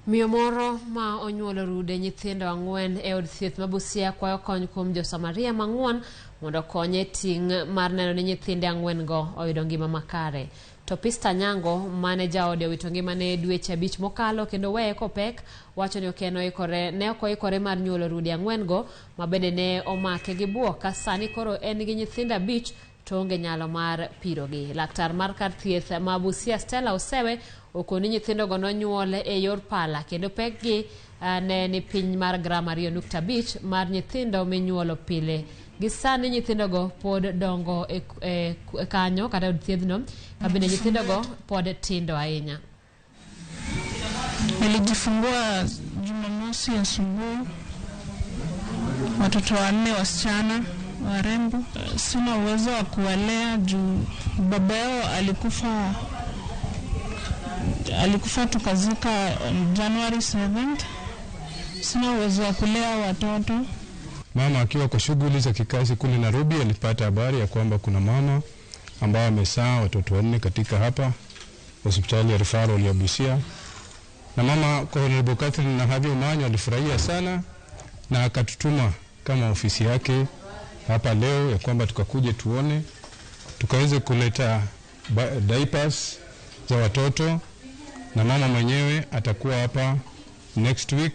Miyo moro ma onyuolo rude nyithinde ang'wen e od thieth ma Busia kwayo kony kuom josamaria mang'uon mondo konye ting' mar neno ni nyithinde ang'wen go oyudo ngima makare. To Pista Nyango mane jaode owito ngimane dweche 5 mokalo kendo weye kopek wacho ni ne ok oikore mar nyuolo rude ang'wen go ma bende ne omake gi buok ka sani koro en gi nyithinde 5 to onge nyalo mar pirogi. Laktar mar kar thieth ma Busia Stella Osewe okoni nyithindo go nonyuol e yor pala kendo pekgi ne ni piny mar gram 2.5 mar nyithindo minyuolo pile. Gisani nyithindo go pod dongo e kanyo kata od thiethno kabinde nyithindo go pod tindo ahinya. Nilijifungua Jumamosi asubuhi, watoto 4 wasichana warembo. Sina uwezo wa kuwalea juu baba yao alikufa tukazika January 7th. Sina uwezo wa kulea watoto. Mama akiwa kwa shughuli za kikazi kule Nairobi alipata habari ya kwamba kuna mama ambaye amezaa watoto 4 katika hapa hospitali ya referral ya Busia. Na mama Honorable Catherine na Havio Manyo alifurahia sana na akatutuma kama ofisi yake hapa leo ya kwamba tukakuje tuone, tukaweze kuleta diapers za watoto, na mama mwenyewe atakuwa hapa next week.